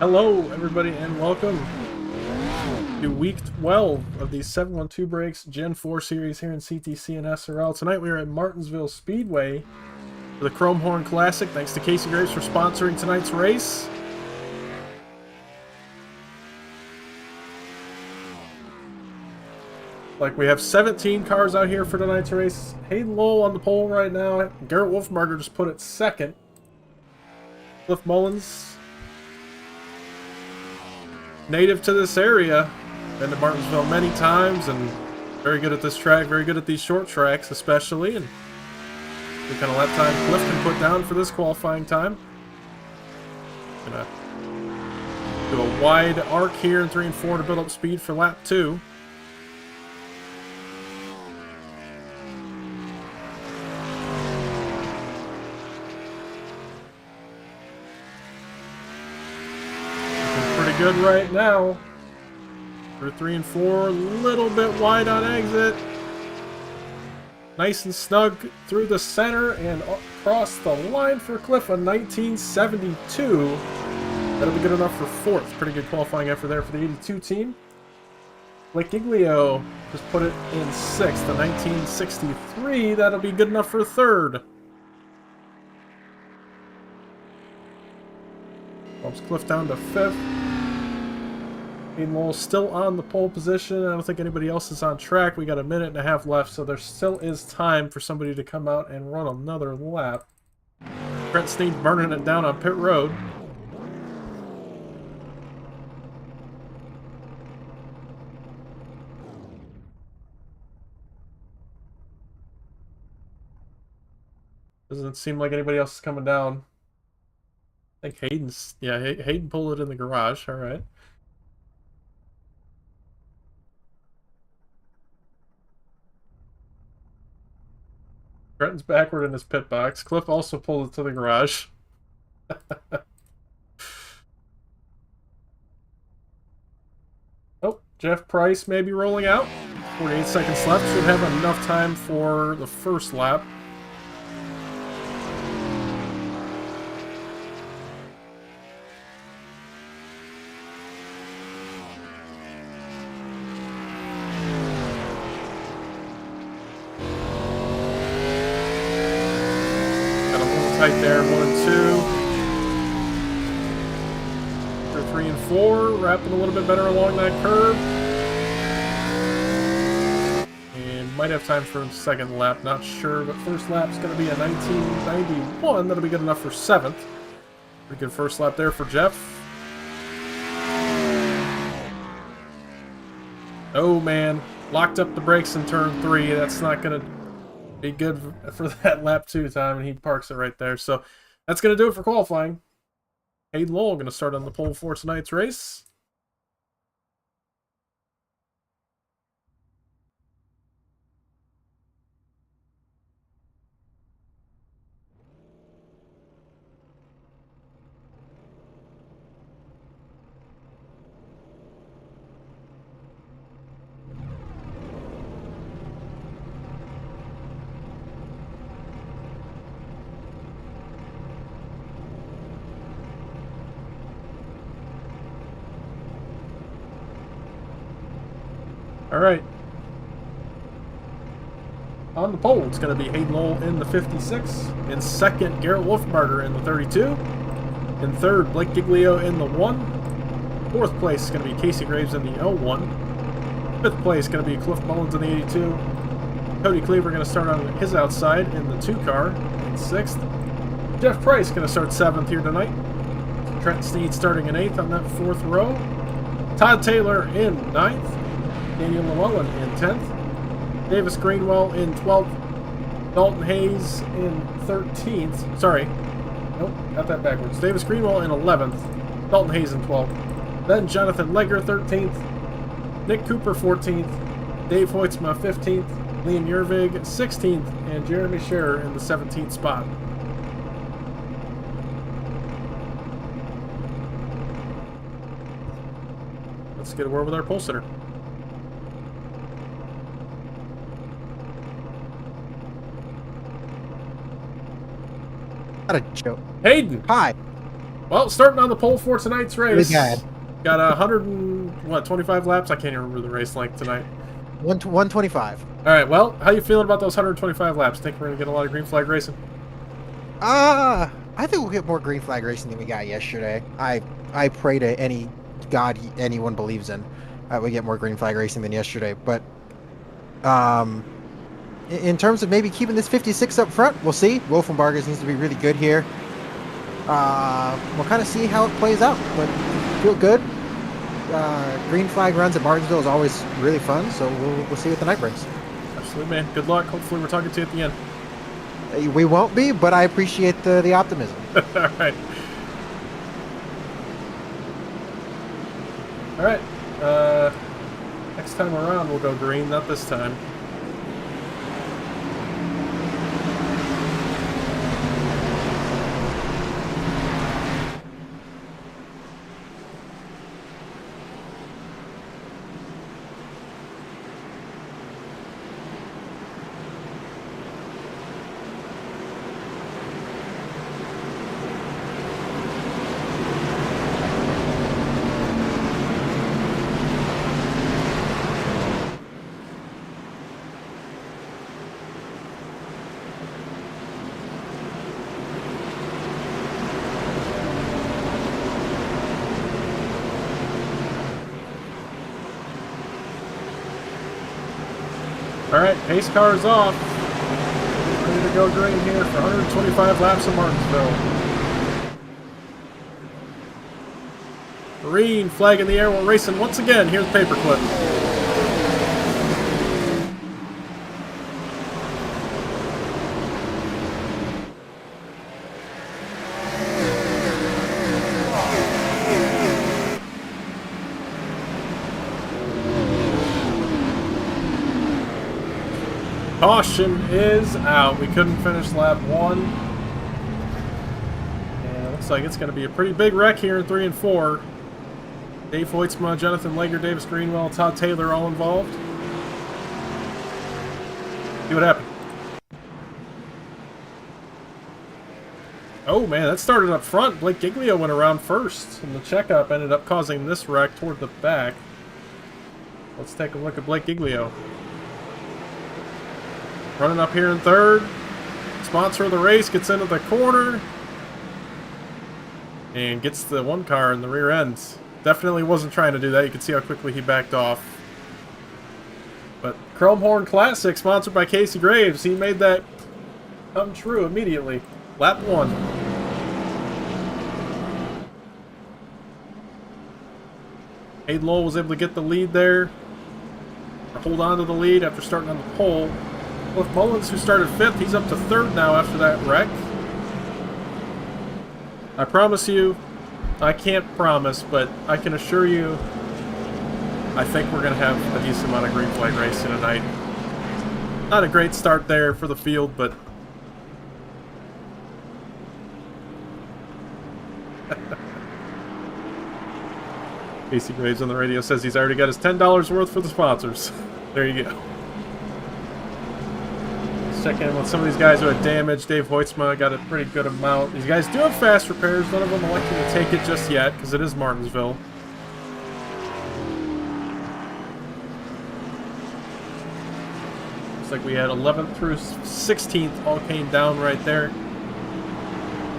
Hello, everybody, and welcome to week 12 of the 712 Breaks Gen 4 series here in CTC and SRL. Tonight we are at Martinsville Speedway for the Chrome Horn Classic. Thanks to Casey Graves for sponsoring tonight's race. Like, we have 17 cars out here for tonight's race. Hayden Lowell on the pole right now. Garrett Wolfmarger just put it second. Cliff Mullins, native to this area, been to Martinsville many times and very good at this track, very good at these short tracks especially, and what kind of lap time Cliff can put down for this qualifying time. Gonna do a wide arc here in 3 and 4 to build up speed for lap 2. Good right now. Through 3 and 4, a little bit wide on exit. Nice and snug through the center and across the line for Cliff, a 1972. That'll be good enough for 4th. Pretty good qualifying effort there for the 82 team. Blake Giglio just put it in 6th, a 1963. That'll be good enough for 3rd. Bumps Cliff down to 5th. Hayden Lowell still on the pole position. I don't think anybody else is on track. We got a minute and a half left, so there still is time for somebody to come out and run another lap. Trent Sneed burning it down on pit road. Doesn't seem like anybody else is coming down. I think Hayden's... yeah, Hayden pulled it in the garage. All right. Trenton's backward in his pit box. Cliff also pulled it to the garage. Oh, Jeff Price may be rolling out. 48 seconds left. Should have enough time for the first lap. Right there, 1 and 2. For 3 and 4, wrapping a little bit better along that curve. And might have time for a second lap, not sure, but first lap's going to be a 1991. That'll be good enough for 7th. Pretty good first lap there for Jeff. Oh man, locked up the brakes in turn 3. That's not going to be good for that lap 2 time, and he parks it right there. So that's going to do it for qualifying. Hayden Lowell going to start on the pole for tonight's race. All right. On the pole, it's going to be Hayden Lowell in the 56. In second, Garrett Wolfmarger in the 32. In third, Blake Giglio in the 1. Fourth place is going to be Casey Graves in the L1. Fifth place is going to be Cliff Mullins in the 82. Cody Cleaver going to start on his outside in the 2 car in 6th. Jeff Price going to start 7th here tonight. Trent Sneed starting in 8th on that 4th row. Todd Taylor in 9th. Daniel Llewellyn in 10th. Davis Greenwell in 12th. Dalton Hayes in 13th. Sorry. Nope, got that backwards. Davis Greenwell in 11th. Dalton Hayes in 12th. Then Jonathan Legger, 13th. Nick Cooper, 14th. Dave Hoytsma, 15th. Liam Yervig, 16th. And Jeremy Scherer in the 17th spot. Let's get a word with our pole sitter. Not a joke. Hayden! Hi. Well, starting on the pole for tonight's Really race. bad. Got 25 laps? I can't even remember the race length tonight. 125. All right, well, how you feeling about those 125 laps? Think we're going to get a lot of green flag racing? I think we'll get more green flag racing than we got yesterday. I pray to any god anyone believes in, we get more green flag racing than yesterday. But um, in terms of maybe keeping this 56 up front, we'll see. Wolfenbargers needs to be really good here. We'll kind of see how it plays out, but feel good. Green flag runs at Martinsville is always really fun, so we'll see what the night brings. Absolutely, man. Good luck. Hopefully, we're talking to you at the end. We won't be, but I appreciate the optimism. All right. All right. Next time around, we'll go green. Not this time. All right, pace car is off. Ready to go green here for 125 laps of Martinsville. Green flag in the air. We're racing once again. Here's paperclip. Caution is out. We couldn't finish lap 1. And it looks like it's going to be a pretty big wreck here in 3 and 4. Dave Hoytsma, Jonathan Lager, Davis Greenwell, Todd Taylor all involved. See what happened. Oh man, that started up front. Blake Giglio went around first, and the checkup ended up causing this wreck toward the back. Let's take a look at Blake Giglio. Running up here in third. Sponsor of the race gets into the corner. And gets the one car in the rear end. Definitely wasn't trying to do that. You can see how quickly he backed off. But Chrome Horn Classic, sponsored by Casey Graves. He made that come true immediately. Lap 1. Hayden Lowell was able to get the lead there. Or hold on to the lead after starting on the pole. Cliff Mullins, who started 5th, he's up to 3rd now after that wreck. I promise you, I can't promise, but I can assure you, I think we're going to have a decent amount of green flag racing tonight. Not a great start there for the field, but... Casey Graves on the radio says he's already got his $10 worth for the sponsors. There you go. Check in with some of these guys who had damage. Dave Hoytsma got a pretty good amount. These guys do have fast repairs. None of them elected to take it just yet because it is Martinsville. Looks like we had 11th through 16th all came down right there.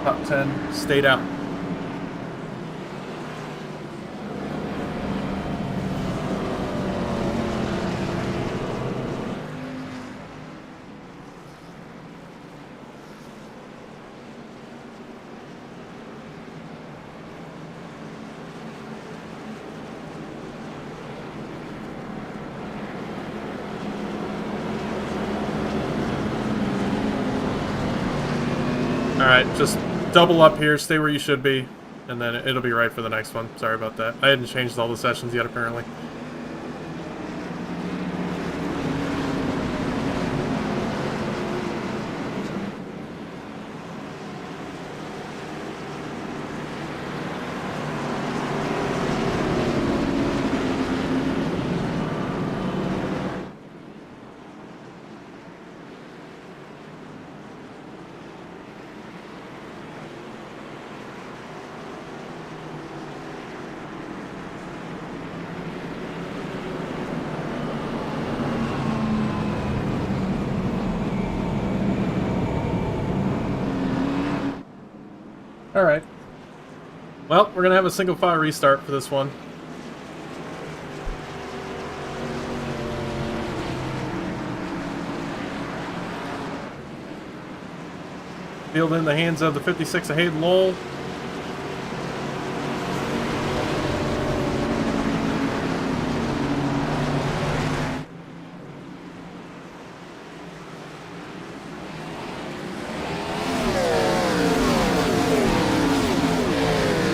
Top 10 stayed out. Alright, just double up here, stay where you should be, and then it'll be right for the next one. Sorry about that. I hadn't changed all the sessions yet, apparently. Alright. Well, we're going to have a single file restart for this one. Field in the hands of the 56 of Hayden Lowell.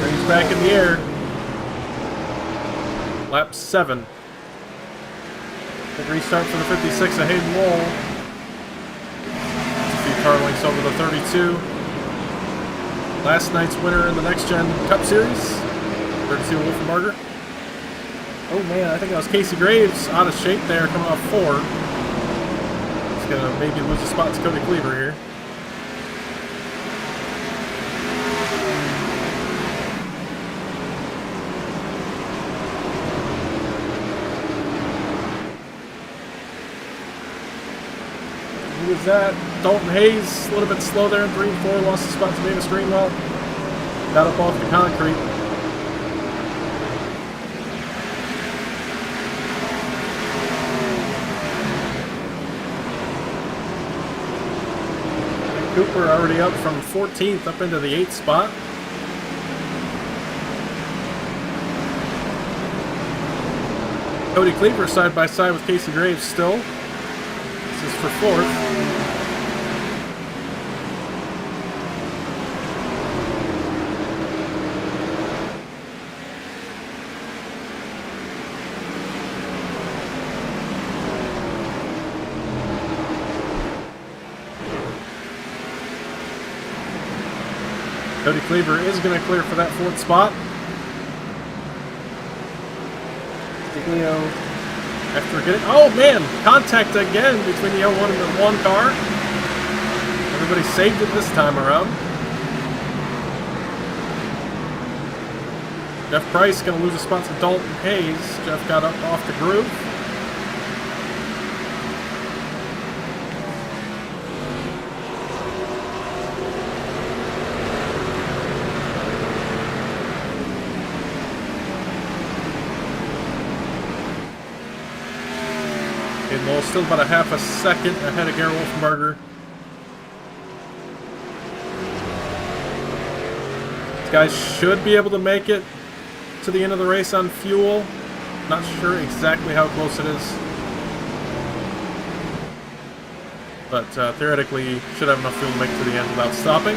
Brings back in the air. Lap 7. Good restart for the 56 of Hayden Lowell. Car lengths over the 32. Last night's winner in the Next Gen Cup Series, 32 Wolfenbarger. Oh man, I think that was Casey Graves out of shape there, coming off 4. He's gonna maybe lose a spot to Cody Cleaver here. Who was that? Dalton Hayes, a little bit slow there in 3 and 4, lost the spot to Davis Greenwell. Got up off the concrete. And Cooper already up from 14th up into the 8th spot. Cody Cleaver side by side with Casey Graves still. This is for 4th. Cody Cleaver is going to clear for that 4th spot. Stiglio, after getting... Oh, man! Contact again between the 01 and the 1 car. Everybody saved it this time around. Jeff Price going to lose a spot to Dalton Hayes. Jeff got up off the groove. Lowell still about a half a second ahead of Garrett Wolfenbarger. These guys should be able to make it to the end of the race on fuel. Not sure exactly how close it is. But theoretically, should have enough fuel to make it to the end without stopping.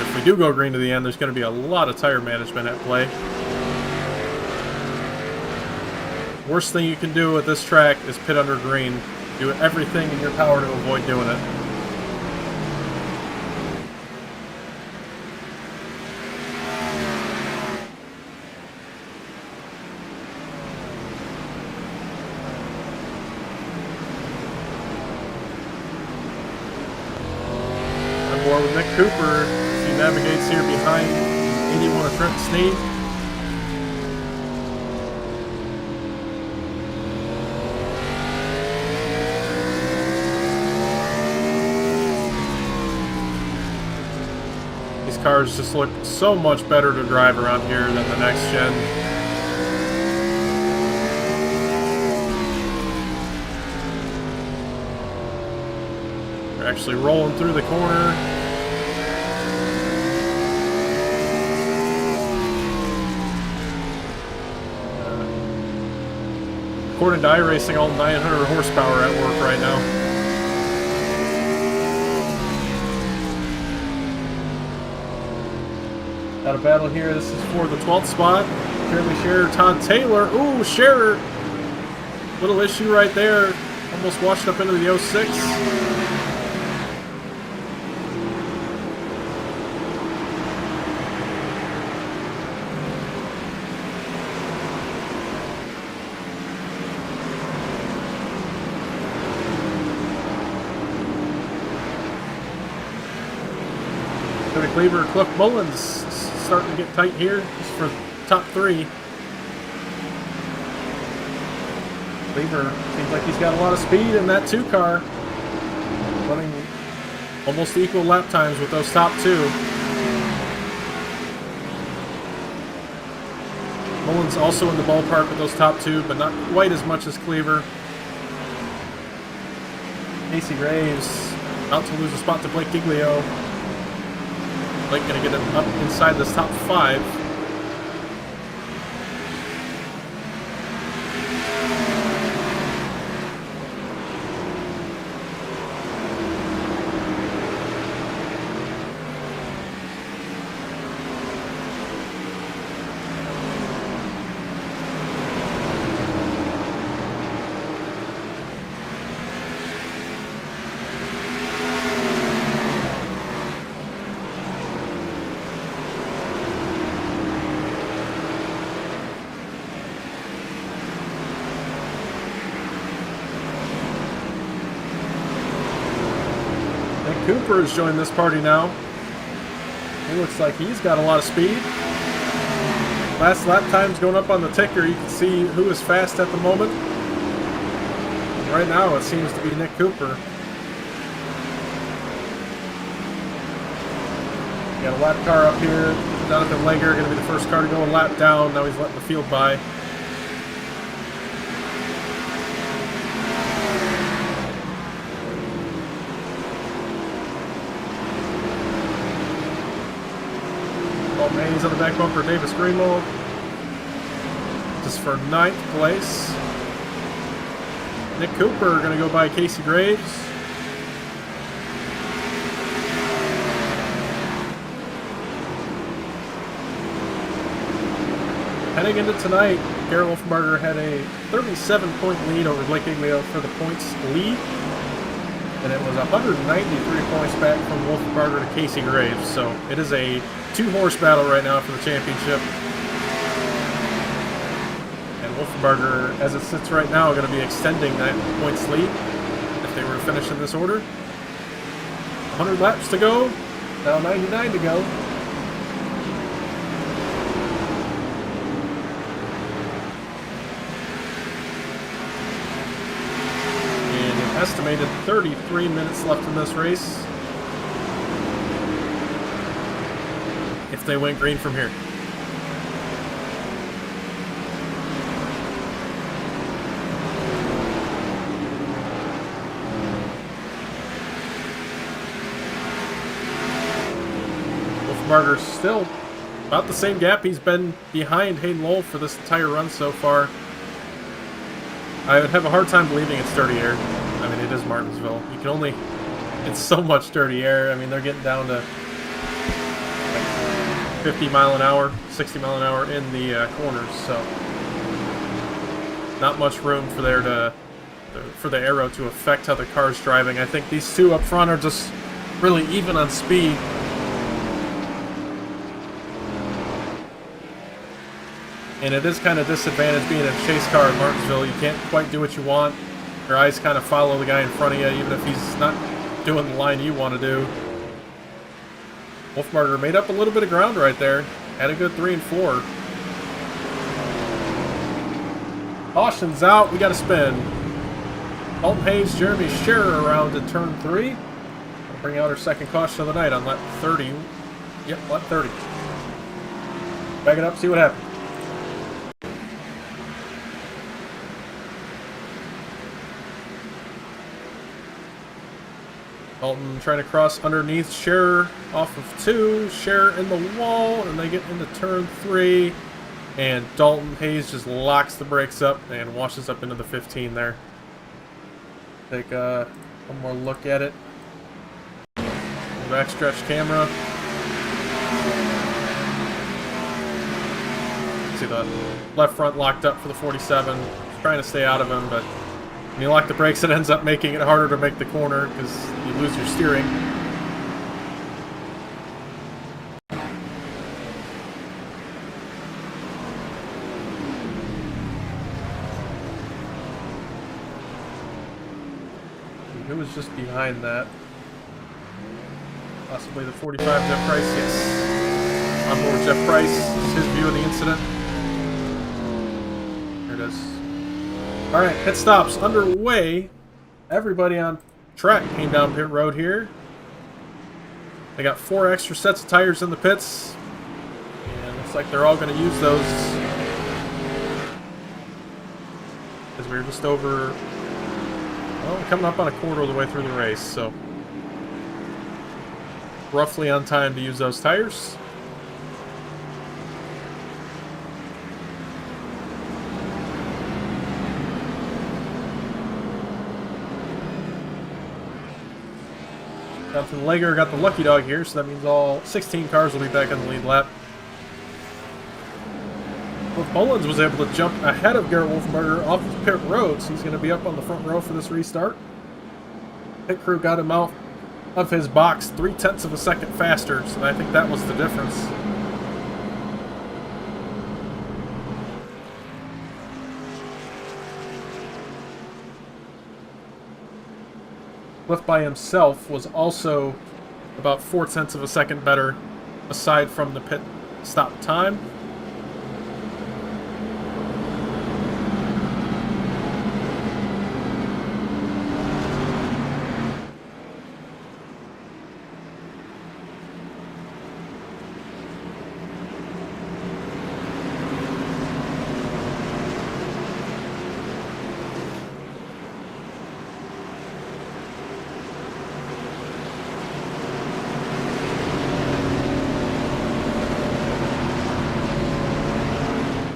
If we do go green to the end, there's going to be a lot of tire management at play. Worst thing you can do at this track is pit under green. Do everything in your power to avoid doing it. On board with Nick Cooper as he navigates here behind 81 of Trent Sneed. Cars just look so much better to drive around here than the Next Gen. We're actually rolling through the corner. According to iRacing, all 900 horsepower at work right now. Got a battle here. This is for the 12th spot. Jeremy Scherer, Todd Taylor. Ooh, Scherer. Little issue right there. Almost washed up into the 06. Cody Cleaver, Cliff Mullins starting to get tight here just for top 3. Cleaver seems like he's got a lot of speed in that 2 car. Running almost equal lap times with those top 2. Mullins also in the ballpark with those top two, but not quite as much as Cleaver. Casey Graves out to lose a spot to Blake Giglio. Blake going to get him up inside this top 5. Cooper has joined this party now. He looks like he's got a lot of speed. Last lap times going up on the ticker. You can see who is fast at the moment. Right now it seems to be Nick Cooper. Got a lap car up here. Jonathan Lager going to be the first car to go a lap down. Now he's letting the field by. Hayes on the back bumper, Davis Greenwald. Just for 9th place. Nick Cooper going to go by Casey Graves. Heading into tonight, Garrett Wolfenbarger had a 37-point lead over Blake Giglio for the points lead. And it was 193 points back from Wolfenbarger to Casey Graves. So it is a 2-horse battle right now for the championship. And Wolfenbarger, as it sits right now, going to be extending that points lead if they were to finish in this order. 100 laps to go. Now 99 to go. Estimated 33 minutes left in this race if they went green from here. Wolfenbarger's still about the same gap he's been behind Hayden Lowell for this entire run so far. I would have a hard time believing it's dirty air. I mean, it is Martinsville. You can only... It's so much dirty air. I mean, they're getting down to like 50 mile an hour, 60 mile an hour in the corners, so not much room for for the aero to affect how the car's driving. I think these two up front are just really even on speed. And it is kind of disadvantage being a chase car in Martinsville. You can't quite do what you want. Your eyes kind of follow the guy in front of you, even if he's not doing the line you want to do. Wolfenbarger made up a little bit of ground right there. Had a good 3 and 4. Caution's out. We got to spin. Dalton Hayes, Jeremy Scherer around to turn 3. We'll bring out our second caution of the night on lap 30. Yep, lap 30. Back it up, see what happens. Dalton trying to cross underneath Scherer off of 2. Scherer in the wall, and they get into turn 3. And Dalton Hayes just locks the brakes up and washes up into the 15 there. Take one more look at it. Backstretch camera. See the left front locked up for the 47. Trying to stay out of him, but when you lock the brakes, it ends up making it harder to make the corner because you lose your steering. Who was just behind that? Possibly the 45 Jeff Price, yes. On board Jeff Price, this is his view of the incident. There it is. Alright, pit stops underway. Everybody on track came down pit road here. They got 4 extra sets of tires in the pits. And looks like they're all going to use those because we were just over, well, coming up on a quarter of the way through the race, so roughly on time to use those tires. Jonathan Lager got the lucky dog here, so that means all 16 cars will be back on the lead lap. Cliff Mullins was able to jump ahead of Garrett Wolfenbarger off of pit road, so he's going to be up on the front row for this restart. Pit crew got him out of his box 0.3 of a second faster, so I think that was the difference. Cliff by himself was also about 0.4 of a second better, aside from the pit stop time.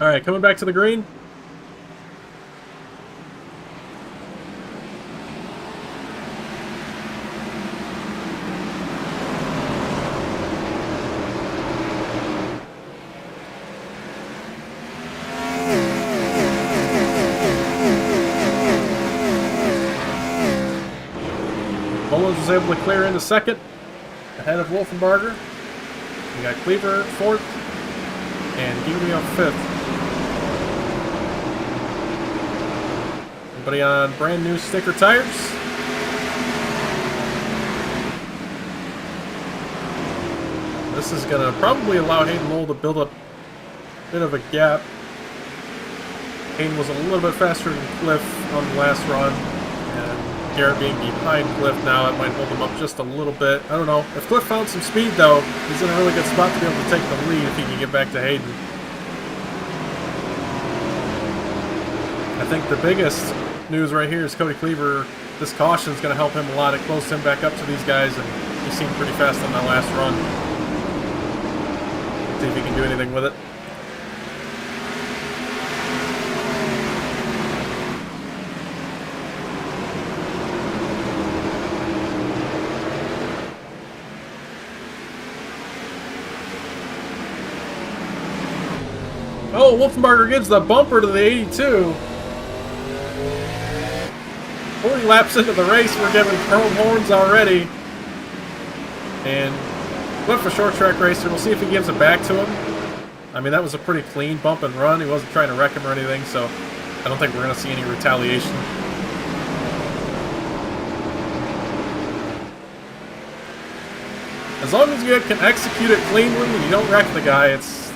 All right, coming back to the green. Mullins was able to clear into second, ahead of Wolfenbarger. We got Cleaver fourth, and Giglio fifth. Everybody on brand new sticker tires. This is going to probably allow Hayden Lowell to build up a bit of a gap. Hayden was a little bit faster than Cliff on the last run, and Garrett being behind Cliff now, it might hold him up just a little bit. I don't know. If Cliff found some speed, though, he's in a really good spot to be able to take the lead if he can get back to Hayden. I think the biggest news right here is Cody Cleaver. This caution is going to help him a lot. It closed him back up to these guys, and he seemed pretty fast on that last run. See if he can do anything with it. Oh, Wolfenbarger gives the bumper to the 82. 40 laps into the race, we're giving chrome horns already. And Cliff, a short track racer, we'll see if he gives it back to him. I mean, that was a pretty clean bump and run. He wasn't trying to wreck him or anything, so I don't think we're going to see any retaliation. As long as you can execute it cleanly and you don't wreck the guy, it's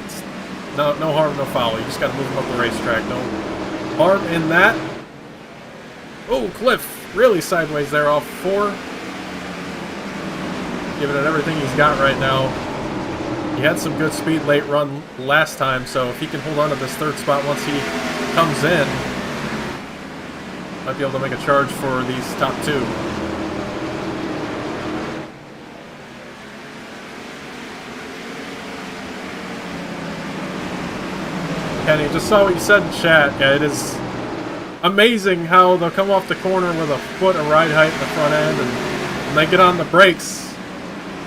no harm, no foul. You just got to move him up the racetrack. No harm in that. Oh, Cliff, really sideways there off 4. Giving it everything he's got right now. He had some good speed late run last time, so if he can hold on to this third spot once he comes in, might be able to make a charge for these top 2. Kenny, just saw what you said in chat. Yeah, it is amazing how they'll come off the corner with a foot of ride height in the front end, and when they get on the brakes,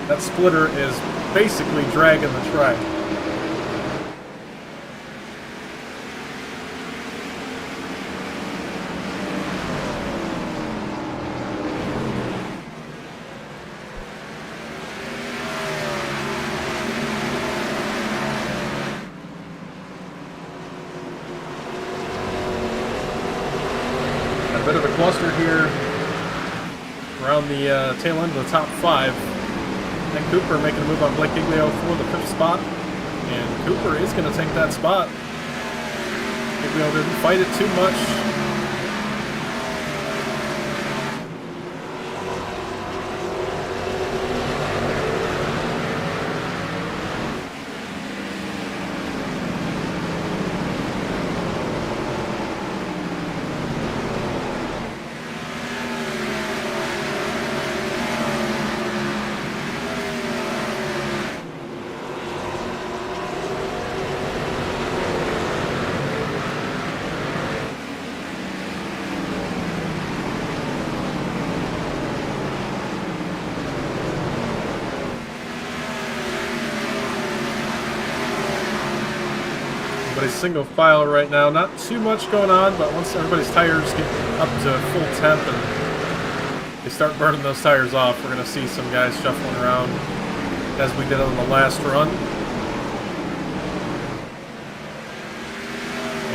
that splitter is basically dragging the track. A bit of a cluster here around the tail end of the top 5. And Cooper making a move on Blake Giglio for the 5th spot. And Cooper is going to take that spot. Giglio didn't fight it too much. Everybody's single file right now. Not too much going on, but once everybody's tires get up to full temp and they start burning those tires off, we're going to see some guys shuffling around as we did on the last run.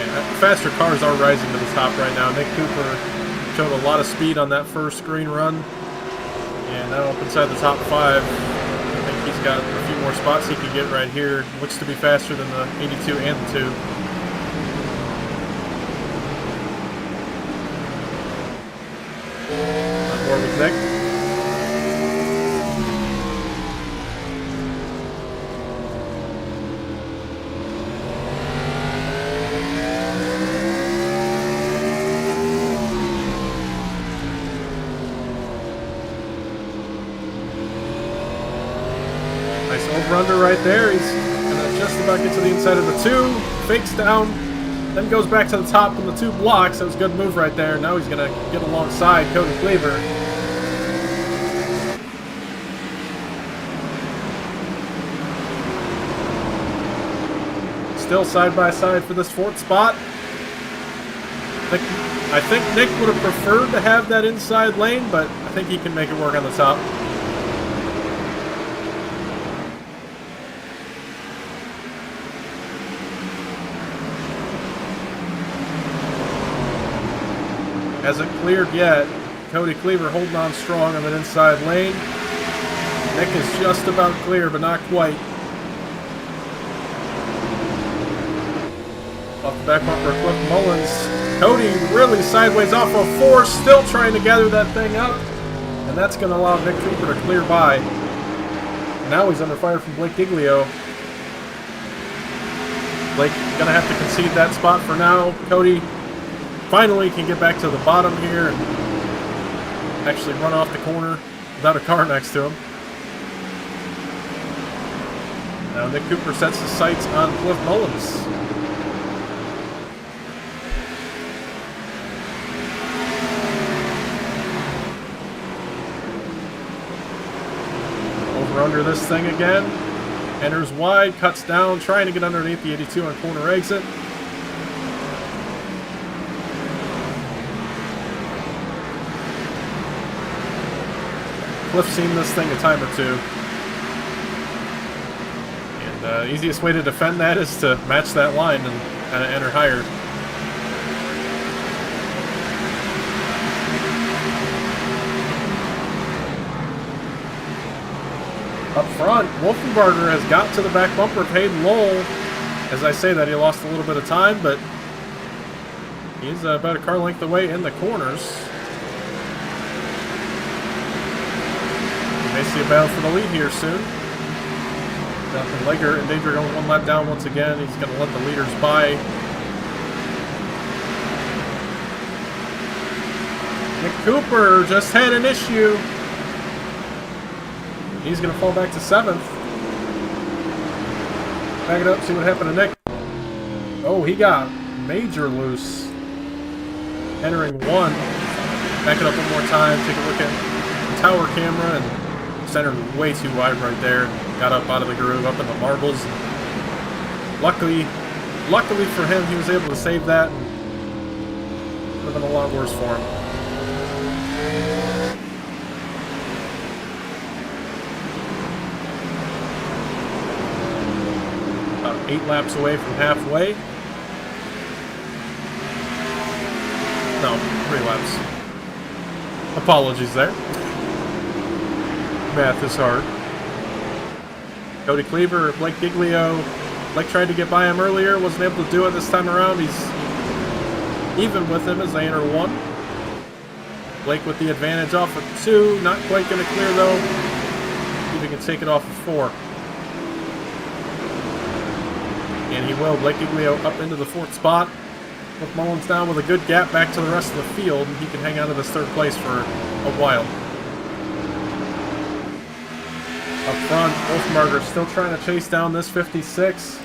And faster cars are rising to the top right now. Nick Cooper showed a lot of speed on that first screen run. And now up inside the top 5. I think he's got a few more spots he can get right here. Looks to be faster than the 82 and the 2. On board with Nick. Nice over-under right there. He's gonna just about get to the inside of the 2. Fakes down, then goes back to the top when the 2 blocks. That was a good move right there. Now he's gonna get alongside Cody Cleaver. Still side by side for this 4th spot. I think Nick would have preferred to have that inside lane, but I think he can make it work on the top. Hasn't cleared yet. Cody Cleaver holding on strong on that inside lane. Nick is just about clear, but not quite. Off the back bumper of Cliff Mullins. Cody really sideways off of 4, still trying to gather that thing up. And that's going to allow Nick Cooper to clear by. Now he's under fire from Blake Giglio. Blake going to have to concede that spot for now. Cody finally can get back to the bottom here and actually run off the corner without a car next to him. Now Nick Cooper sets his sights on Cliff Mullins. Over under this thing again. Enters wide, cuts down, trying to get underneath the 82 on corner exit. Cliff's seen this thing a time or 2. And the easiest way to defend that is to match that line and kind of enter higher. Up front, Wolfenbarger has got to the back bumper of Hayden Lowell. As I say that, he lost a little bit of time, but he's about a car length away in the corners. May see a battle for the lead here soon. Jonathan Leger in danger going 1 lap down once again. He's going to let the leaders by. Nick Cooper just had an issue. He's going to fall back to 7th. Back it up, see what happened to Nick. Oh, he got major loose. Entering 1. Back it up one more time. Take a look at the tower camera and centered way too wide right there. Got up out of the groove, up in the marbles. Luckily for him, he was able to save that. Would have been a lot worse for him. About 8 laps away from halfway. No, 3 laps. Apologies there. Math is hard. Cody Cleaver, Blake Giglio. Blake tried to get by him earlier, wasn't able to do it this time around. He's even with him as they enter 1. Blake with the advantage off of 2. Not quite going to clear though. See if he can take it off of 4. And he will. Blake Giglio up into the 4th spot. With Mullins down with a good gap back to the rest of the field. He can hang out of this 3rd place for a while. Up front, Wolfenbarger still trying to chase down this 56.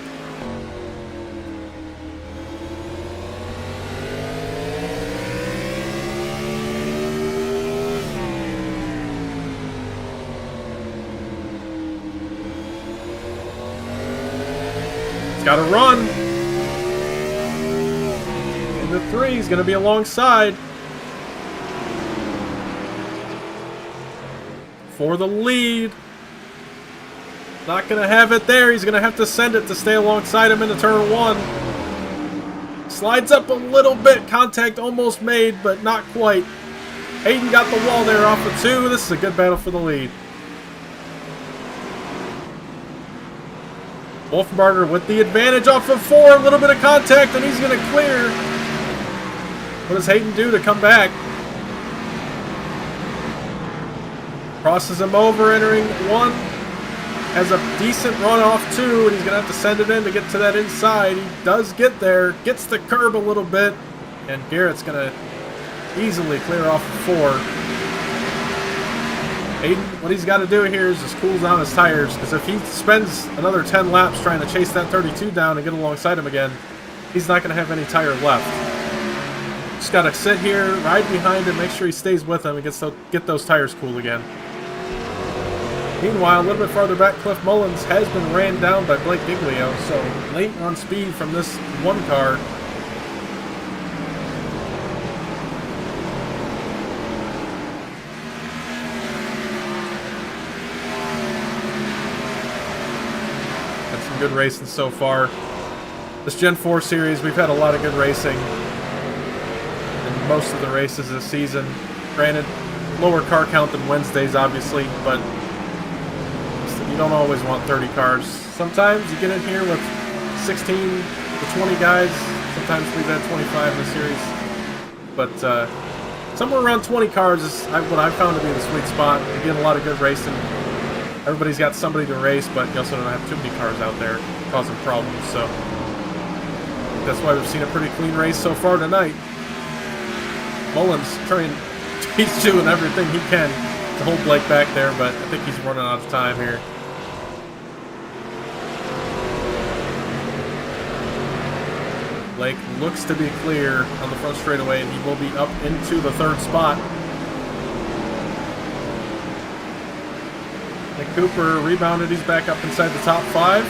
It's got to run. into 3. He's going to be alongside. For the lead. Not going to have it there. He's going to have to send it to stay alongside him into turn 1. Slides up a little bit. Contact almost made, but not quite. Hayden got the wall there off of 2. This is a good battle for the lead. Wolfenbarger with the advantage off of 4. A little bit of contact, and he's going to clear. What does Hayden do to come back? Crosses him over, entering 1. Has a decent run off 2, and he's going to have to send it in to get to that inside. He does get there, gets the curb a little bit, and Garrett's going to easily clear off of 4. Hayden, what he's got to do here is just cool down his tires, because if he spends another 10 laps trying to chase that 32 down and get alongside him again, he's not going to have any tire left. Just got to sit here, ride behind him, make sure he stays with him, and get those tires cool again. Meanwhile, a little bit farther back, Cliff Mullins has been ran down by Blake Giglio, so late on speed from this one car. Good racing so far. This Gen 4 series, we've had a lot of good racing in most of the races this season. Granted, lower car count than Wednesdays, obviously, but you don't always want 30 cars. Sometimes you get in here with 16 to 20 guys. Sometimes we've had 25 in the series. But somewhere around 20 cars is what I've found to be the sweet spot. You get a lot of good racing. Everybody's got somebody to race, but you also don't have too many cars out there causing problems, so that's why we've seen a pretty clean race so far tonight. Mullins he's doing everything he can to hold Blake back there, but I think he's running out of time here. Blake looks to be clear on the front straightaway, and he will be up into the 3rd spot. Nick Cooper rebounded. He's back up inside the top 5.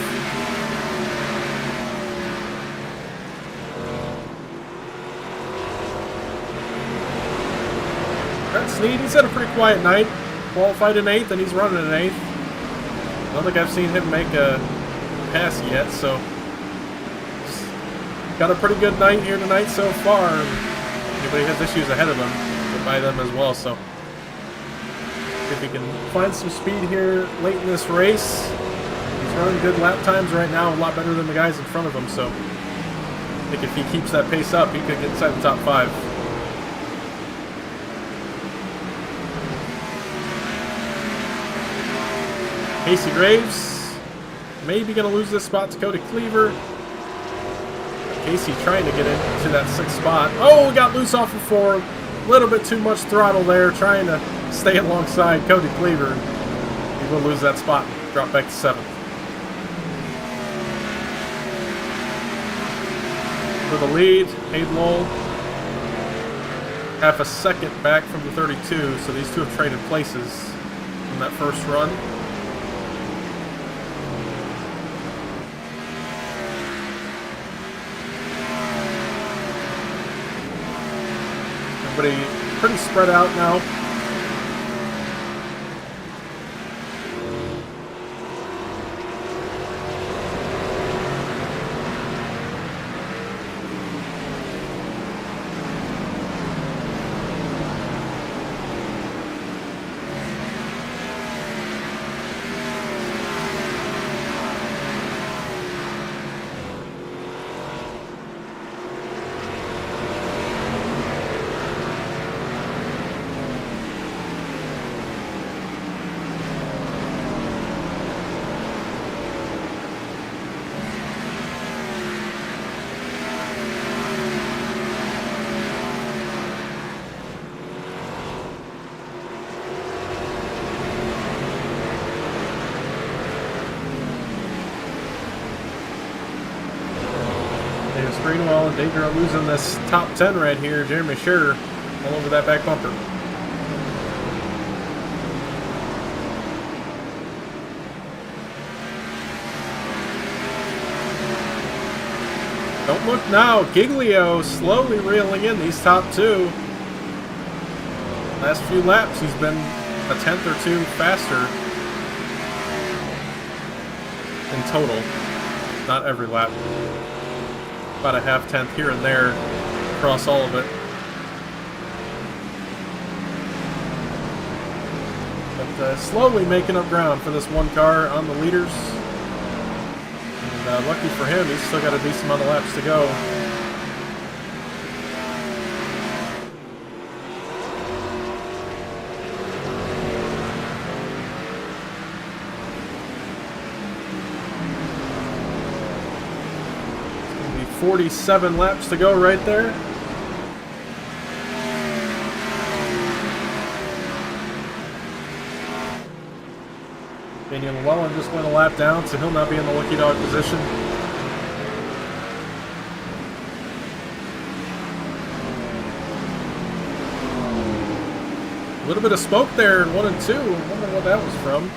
Brett Sneed, he's had a pretty quiet night. Qualified in 8th, and he's running in 8th. I don't think I've seen him make a pass yet, so got a pretty good night here tonight so far. Anybody has issues ahead of him, get by them as well, so if he can find some speed here late in this race. He's running good lap times right now, a lot better than the guys in front of him, so I think if he keeps that pace up, he could get inside the top 5. Casey Graves maybe going to lose this spot to Cody Cleaver. Casey trying to get into that 6th spot. Oh, got loose off of 4. A little bit too much throttle there, trying to stay alongside Cody Cleaver. He will lose that spot and drop back to 7th. For the lead, Hayden Lowell, half a second back from the 32, so these two have traded places in that first run. Everybody pretty spread out now. Greenwell in danger of losing this top 10 right here. Jeremy Scherer all over that back bumper. Don't look now. Giglio slowly reeling in these top two. Last few laps, he's been a tenth or two faster in total. Not every lap. About a half tenth here and there across all of it. But slowly making up ground for this one car on the leaders. And lucky for him, he's still got a decent amount of laps to go. It's going to be 47 laps to go right there. Daniel Llewellyn just went a lap down, so he'll not be in the lucky dog position. A little bit of smoke there in 1 and 2. I wonder what that was from.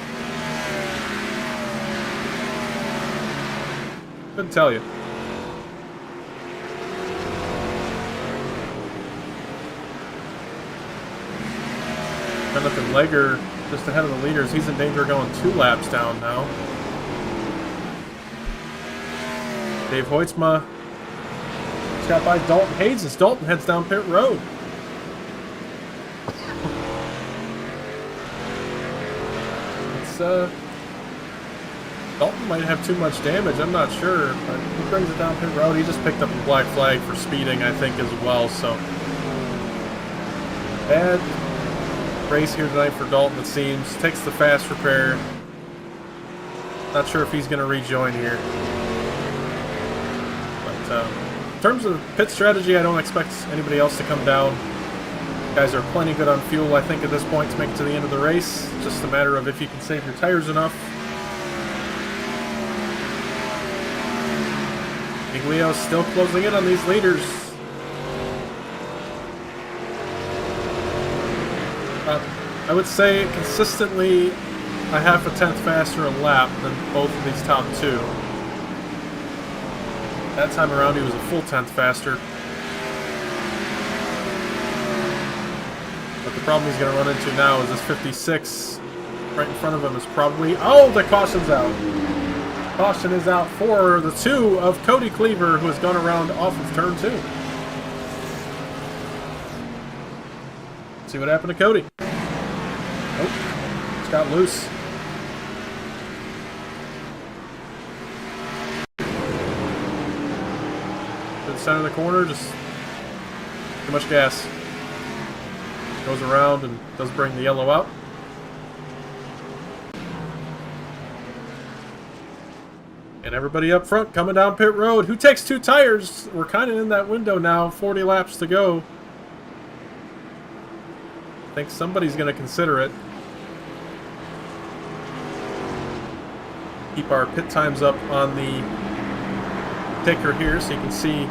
Couldn't tell you. Jonathan Leger just ahead of the leaders. He's in danger of going 2 laps down now. Dave Hoytsma just got by Dalton Hayes as Dalton heads down pit road. It's Dalton might have too much damage, I'm not sure, but he brings it down pit road. He just picked up a black flag for speeding, I think, as well, so bad race here tonight for Dalton, it seems. Takes the fast repair. Not sure if he's going to rejoin here. But in terms of pit strategy, I don't expect anybody else to come down. Guys are plenty good on fuel, I think, at this point to make it to the end of the race. Just a matter of if you can save your tires enough. Giglio's still closing in on these leaders. I would say consistently a half a tenth faster a lap than both of these top two. That time around he was a full tenth faster. But the problem he's going to run into now is this 56 right in front of him is probably... Oh, the caution's out. Caution is out for the 2 of Cody Cleaver, who has gone around off of turn 2. Let's see what happened to Cody. Nope, just got loose. To the center of the corner, just too much gas. Goes around and does bring the yellow out. And everybody up front coming down pit road. Who takes 2 tires? We're kind of in that window now, 40 laps to go. I think somebody's going to consider it. Keep our pit times up on the ticker here so you can see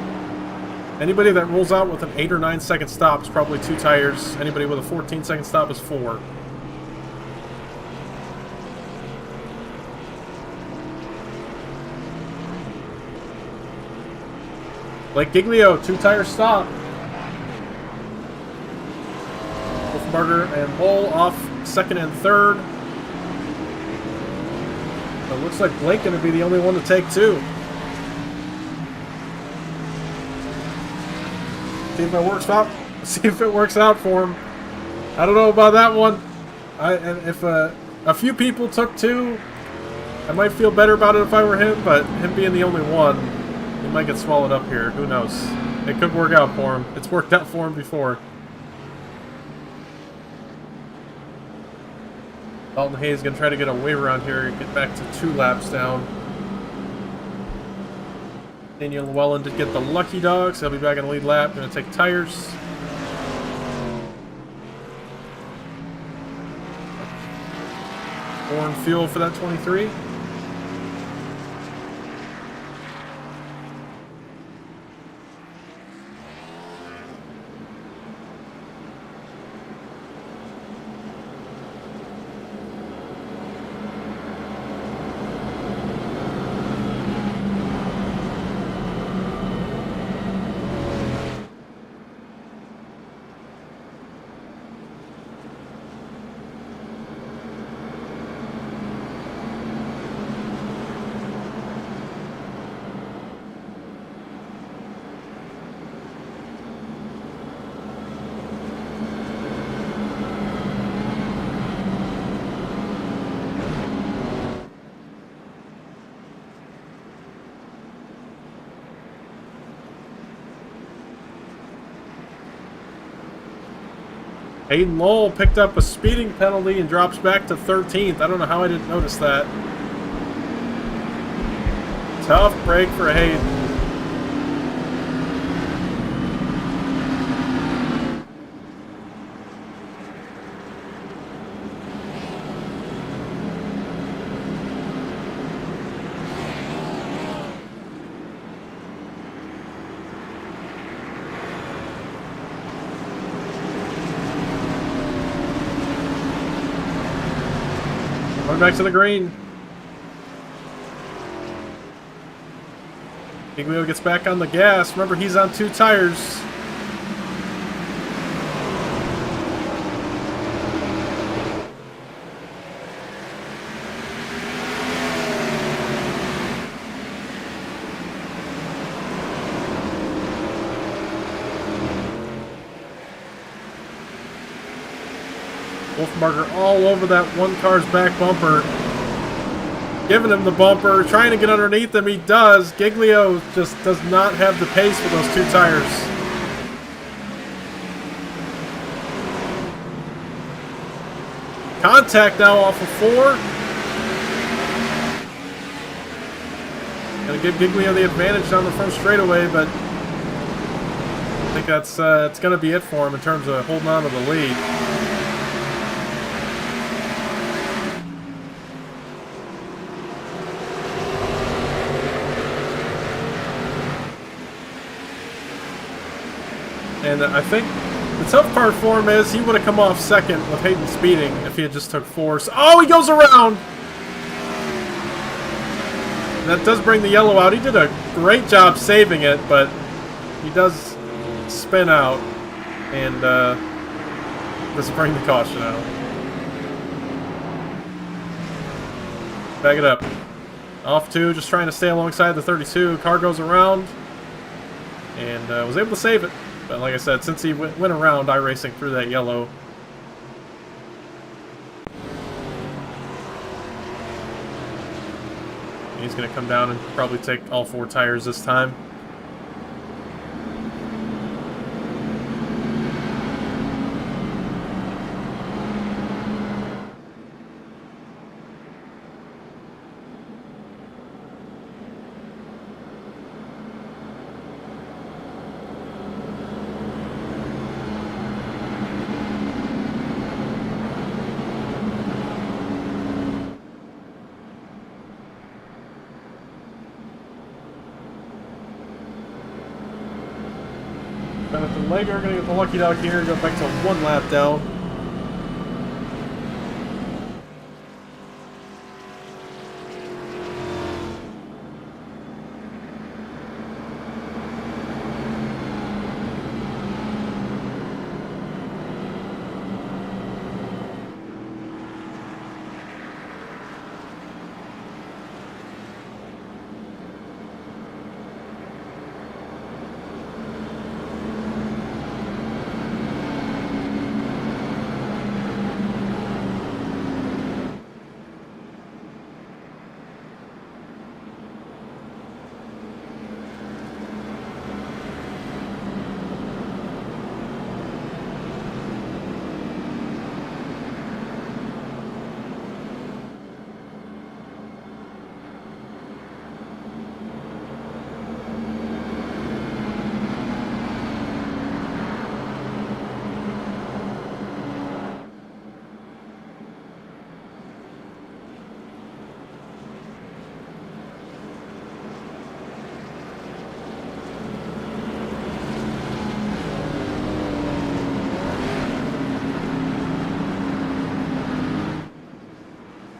anybody that rolls out with an 8 or 9 second stop is probably 2 tires. Anybody with a 14 second stop is 4. Blake Giglio, 2 tire stop. Wolfberger and Bull off 2nd and 3rd. It looks like Blake going to be the only one to take 2. See if it works out. See if it works out for him. I don't know about that one. And if a few people took 2, I might feel better about it if I were him. But him being the only one, he might get swallowed up here. Who knows? It could work out for him. It's worked out for him before. Dalton Hayes is going to try to get a waiver on here and get back to 2 laps down. Daniel Llewellyn did get the lucky dog, so he'll be back in the lead lap. Going to take tires. Corn fuel for that 23. Hayden Lowell picked up a speeding penalty and drops back to 13th. I don't know how I didn't notice that. Tough break for Hayden. Going back to the green. Giglio gets back on the gas. Remember, he's on 2 tires. Wolfmarker all over that one car's back bumper. Giving him the bumper, trying to get underneath him. He does. Giglio just does not have the pace for those 2 tires. Contact now off of 4. Gonna give Giglio the advantage down the front straightaway, but I think that's it's gonna be it for him in terms of holding on to the lead. And I think the tough part for him is he would have come off second with Hayden speeding if he had just took 4. So, oh, he goes around! And that does bring the yellow out. He did a great job saving it, but he does spin out and does bring the caution out. Back it up. Off 2, just trying to stay alongside the 32. Car goes around and was able to save it. But like I said, since he went around iRacing through that yellow. He's going to come down and probably take all 4 tires this time. Bennett and Lager are going to get the lucky dog here and go back to 1 lap down.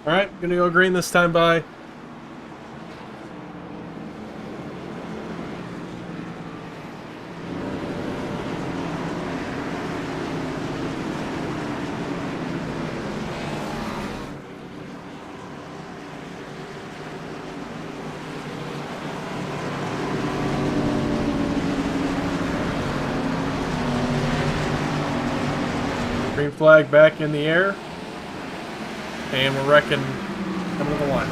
Alright, gonna go green this time by. Green flag back in the air. And we're wrecking coming to the line.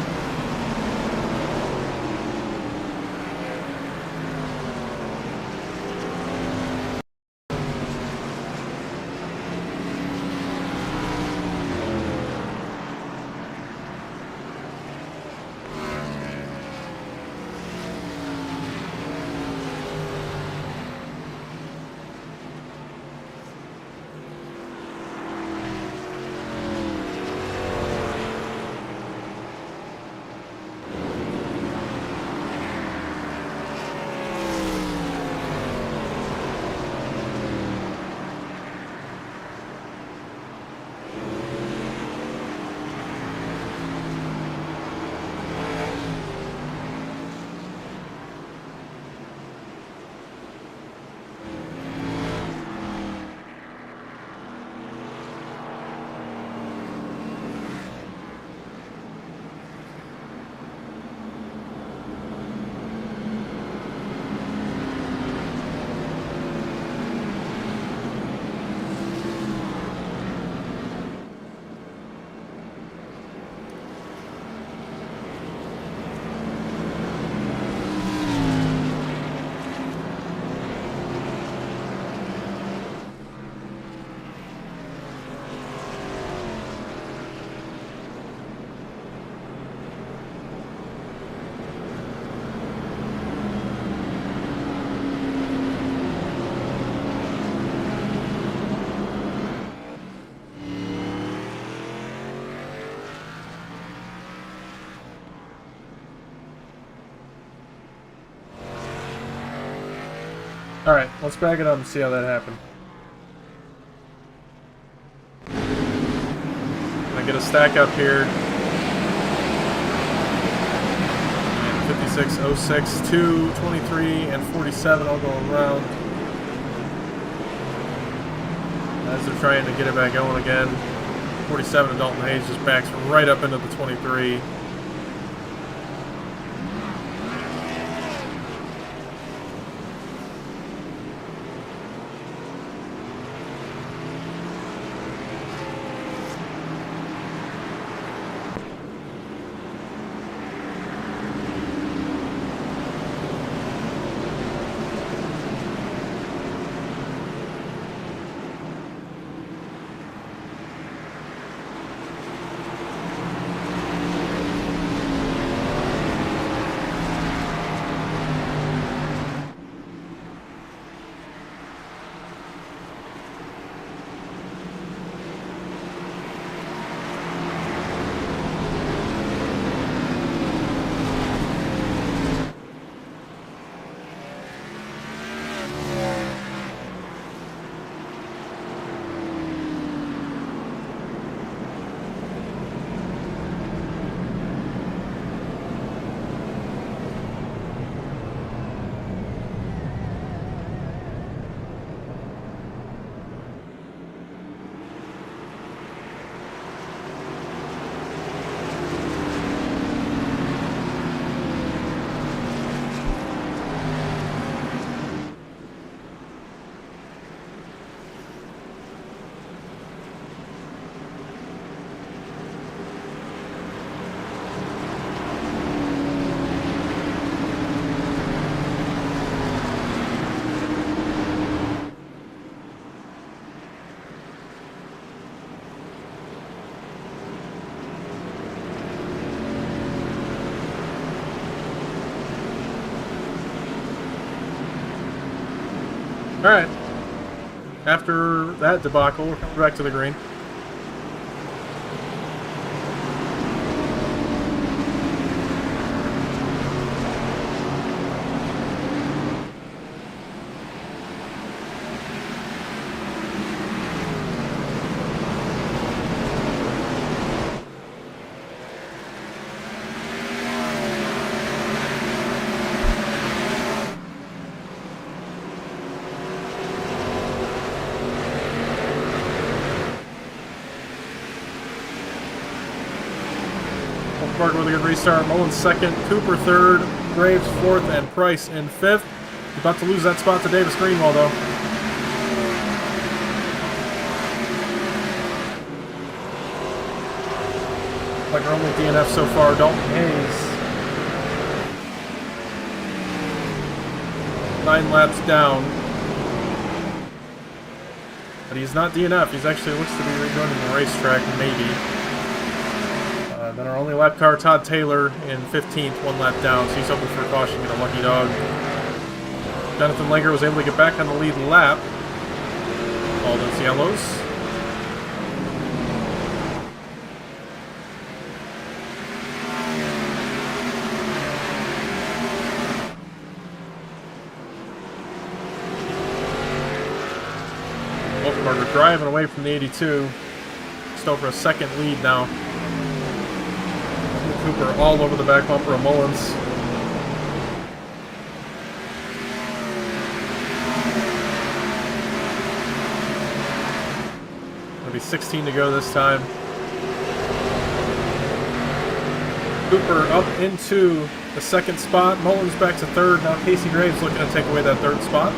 Alright, let's back it up and see how that happened. I get a stack up here. 56, 06, 2, 23, and 47 all go around. As they're trying to get it back going again. 47 and Dalton Hayes just backs right up into the 23. Alright. After that debacle, we're coming back to the green. Parker with a good restart. Mullins second, Cooper third, Graves fourth, and Price in fifth. About to lose that spot to Davis Greenwell, though. Like our only DNF so far, Dalton Hayes. 9 laps down. But he's not DNF. He's actually looks to be rejoining the racetrack, maybe. Then our only lap car, Todd Taylor, in 15th, 1 lap down, so he's hoping for a caution, get a lucky dog. Jonathan Langer was able to get back on the lead lap. All those yellows. Wolfenbarger driving away from the 82. Still for a second lead now. Cooper all over the back bumper of Mullins. It'll be 16 to go this time. Cooper up into the second spot. Mullins back to third. Now Casey Graves looking to take away that third spot.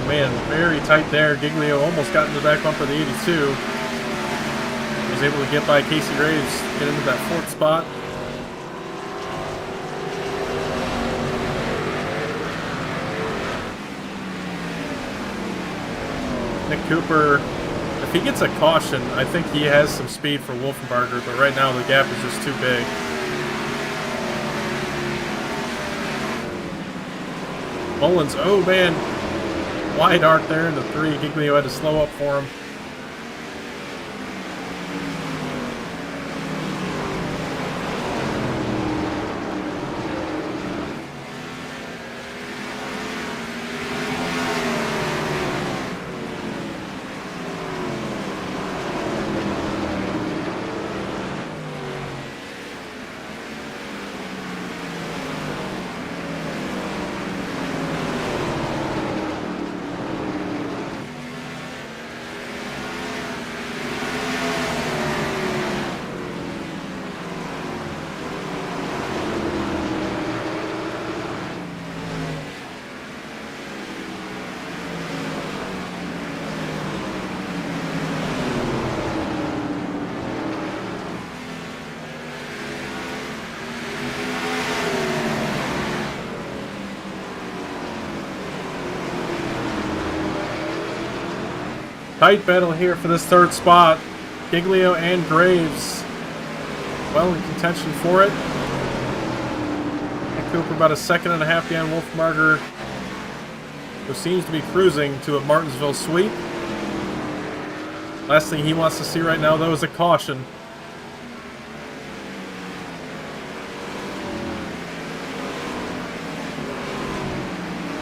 man, very tight there. Giglio almost got into the back bumper of the 82. Was able to get by Casey Graves, get into that 4th spot. Nick Cooper, if he gets a caution, I think he has some speed for Wolfenbarger, but right now the gap is just too big. Mullins, oh man, wide arc there into 3. Giglio had to slow up for him. Tight battle here for this 3rd spot. Giglio and Graves well in contention for it. Nick Cooper about a 2.5 seconds behind Wolfenbarger, who seems to be cruising to a Martinsville sweep. Last thing he wants to see right now, though, is a caution.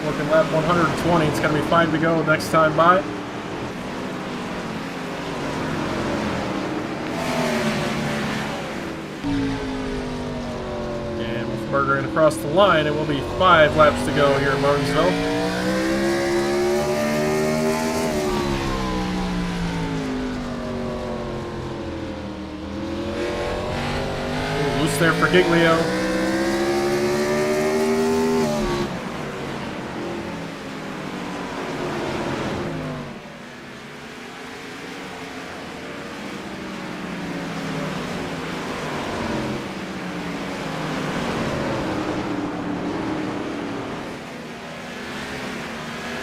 Working lap 120. It's going to be 5 to go next time by. Burger and across the line. It will be 5 laps to go here in Martinsville. Ooh, loose there for Giglio.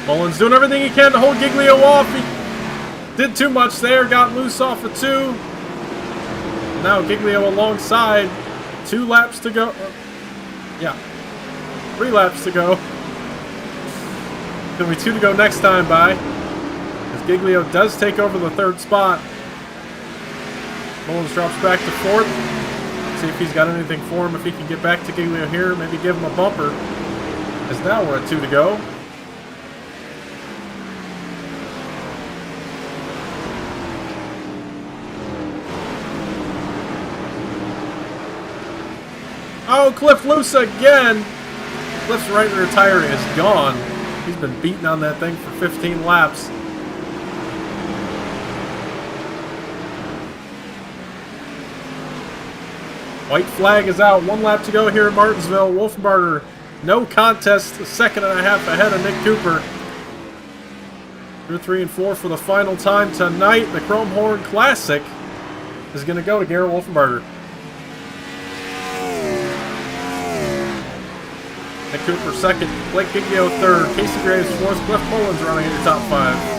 Mullins doing everything he can to hold Giglio off. He did too much there, got loose off of 2. Now Giglio alongside. 2 laps to go. Yeah. 3 laps to go. Gonna be 2 to go next time by. As Giglio does take over the 3rd spot. Mullins drops back to 4th. See if he's got anything for him. If he can get back to Giglio here, maybe give him a bumper. As now we're at 2 to go. Oh, Cliff loose again. Cliff's right rear tire is gone. He's been beating on that thing for 15 laps. White flag is out. 1 lap to go here in Martinsville. Wolfenbarger, no contest. 1.5 seconds ahead of Nick Cooper. Through 3 and 4 for the final time tonight. The Chrome Horn Classic is going to go to Garrett Wolfenbarger. Nick Cooper 2nd, Blake Giglio 3rd, Casey Graves 4th, Cliff Mullins running in your top 5.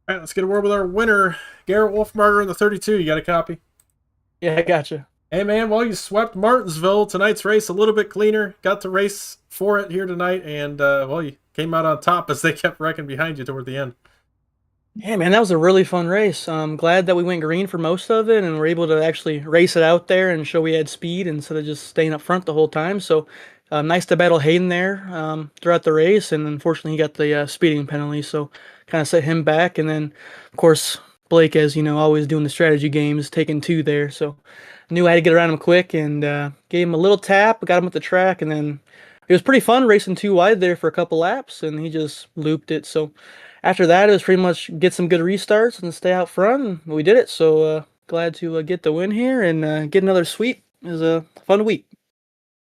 All right, let's get a word with our winner, Garrett Wolfmarter in the 32. You got a copy? Yeah, I gotcha. Hey, man, well, you swept Martinsville. Tonight's race a little bit cleaner. Got to race for it here tonight, and, well, you came out on top as they kept wrecking behind you toward the end. Yeah, man, that was a really fun race. I'm glad that we went green for most of it and were able to actually race it out there and show we had speed instead of just staying up front the whole time. So nice to battle Hayden there throughout the race, and unfortunately he got the speeding penalty, so kind of set him back. And then, of course, Blake, as you know, always doing the strategy games, taking two there. So I knew I had to get around him quick and gave him a little tap, got him at the track, and then it was pretty fun racing two wide there for a couple laps, and he just looped it. So after that, it was pretty much get some good restarts and stay out front. And we did it. So glad to get the win here and get another sweep. It was a fun week.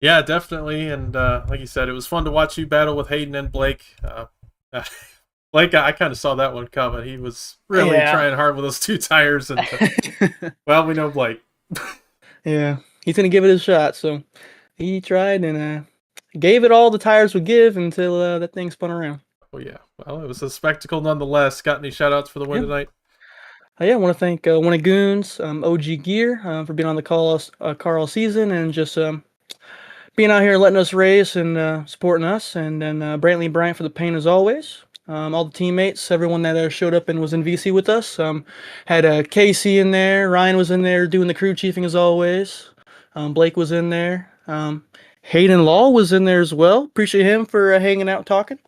Yeah, definitely. And like you said, it was fun to watch you battle with Hayden and Blake. Blake, I kind of saw that one coming. He was really trying hard with those two tires. And well, we know Blake. Yeah, he's going to give it a shot. So he tried and gave it all the tires would give until that thing spun around. Oh, yeah. Well, it was a spectacle nonetheless. Got any shout outs for the win tonight? Yeah, I want to thank one of Goons, OG Gear, for being on the car all season and just being out here letting us race and supporting us. And then Brantley Bryant for the paint as always. All the teammates, everyone that showed up and was in VC with us. Had Casey in there, Ryan was in there doing the crew chiefing as always. Blake was in there. Hayden Law was in there as well. Appreciate him for hanging out talking.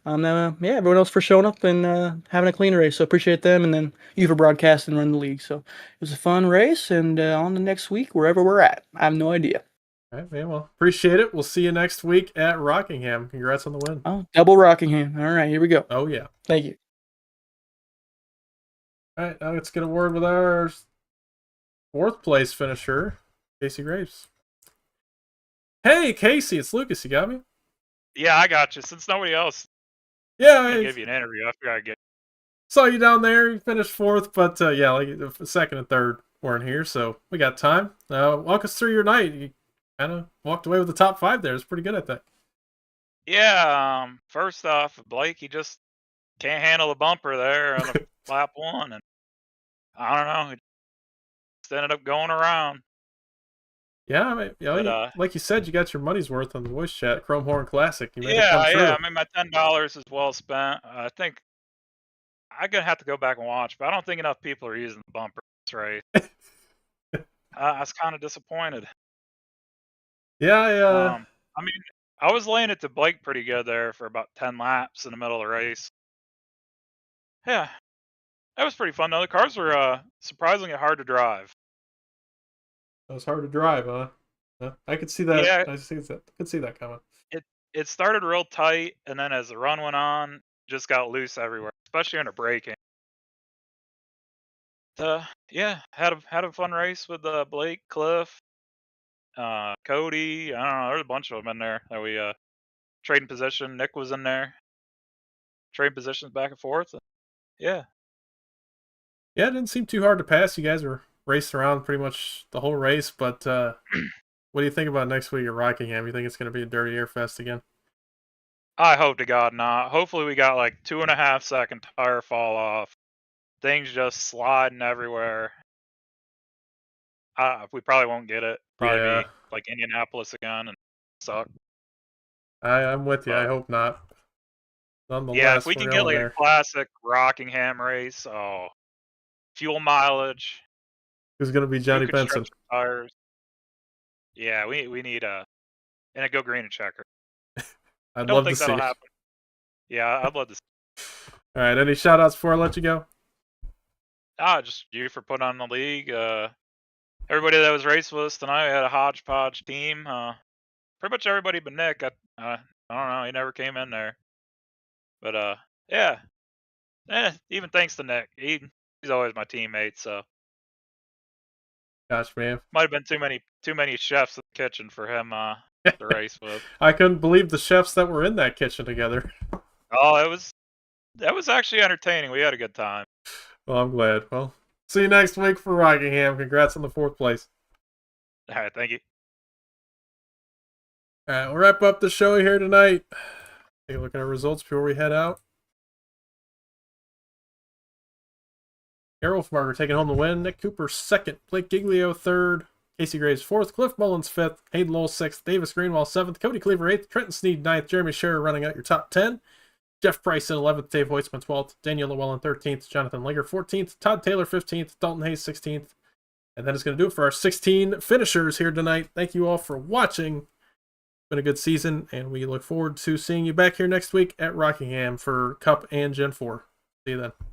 Yeah, everyone else for showing up and having a clean race. So appreciate them, and then you for broadcasting and running the league. So it was a fun race, and on the next week, wherever we're at. I have no idea. All right, man. Well, appreciate it. We'll see you next week at Rockingham. Congrats on the win. Oh, double Rockingham. All right, here we go. Oh, yeah. Thank you. All right, now let's get a word with our fourth place finisher, Casey Graves. Hey, Casey, it's Lucas. You got me? Yeah, I got you. Since nobody else I give you an interview, I figured I'd get. Saw you down there. You finished fourth, but yeah, like the second and third weren't here, so we got time. Walk us through your night. You kind of walked away with the top 5 there. It's pretty good, I think. Yeah, first off, Blake, he just can't handle the bumper there on the lap 1, and I don't know, it just ended up going around. Yeah, I mean, like you said, you got your money's worth on the voice chat, Chrome Horn Classic. You made it come true. Yeah, I mean, my $10 is well spent. I think I'm gonna have to go back and watch, but I don't think enough people are using the bumper. That's right. I was kind of disappointed. Yeah, I mean, I was laying it to Blake pretty good there for about 10 laps in the middle of the race. Yeah, that was pretty fun though. The cars were surprisingly hard to drive. it was hard to drive, huh? I could see that. Yeah, I could see that coming. it started real tight, and then as the run went on, just got loose everywhere, especially under braking. Yeah, had a fun race with Blake, Cliff, Cody. I don't know, there's a bunch of them in there that we trading position. Nick was in there, trading positions back and forth. Yeah. Yeah, it didn't seem too hard to pass. You guys were racing around pretty much the whole race, but what do you think about next week at Rockingham? You think it's going to be a dirty air fest again? I hope to God not. Hopefully we got like 2.5 second tire fall off. Things just sliding everywhere. We probably won't get it. Probably be like Indianapolis again and suck. I'm with you. I hope not. Nonetheless, yeah, if we can get like a classic Rockingham race, fuel mileage. Who's going to be Johnny Benson? Tires. Yeah, we need and a go green and checker. I don't think that'll happen. Yeah, I'd love to see. All right, any shout outs before I let you go? Just you for putting on the league. Everybody that was raced with us tonight, we had a hodgepodge team. Pretty much everybody but Nick. I don't know, he never came in there. But yeah. Even thanks to Nick. He's always my teammate, so. Gosh, man. Might have been too many chefs in the kitchen for him to race with. I couldn't believe the chefs that were in that kitchen together. Oh, that was actually entertaining. We had a good time. Well, I'm glad. Well, see you next week for Rockingham. Congrats on the 4th place. All right, thank you. All right, we'll wrap up the show here tonight. Take a look at our results before we head out. Garrett Wolfbarger taking home the win. Nick Cooper 2nd. Blake Giglio 3rd. Casey Graves 4th. Cliff Mullins 5th. Hayden Lowell 6th. Davis Greenwell 7th. Cody Cleaver 8th. Trenton Sneed 9th. Jeremy Scherer running out your top 10. Jeff Price in 11th. Dave Hoitzman 12th. Daniel Llewellyn 13th. Jonathan Linger 14th. Todd Taylor 15th. Dalton Hayes 16th. And that is going to do it for our 16 finishers here tonight. Thank you all for watching. It's been a good season, and we look forward to seeing you back here next week at Rockingham for Cup and Gen 4. See you then.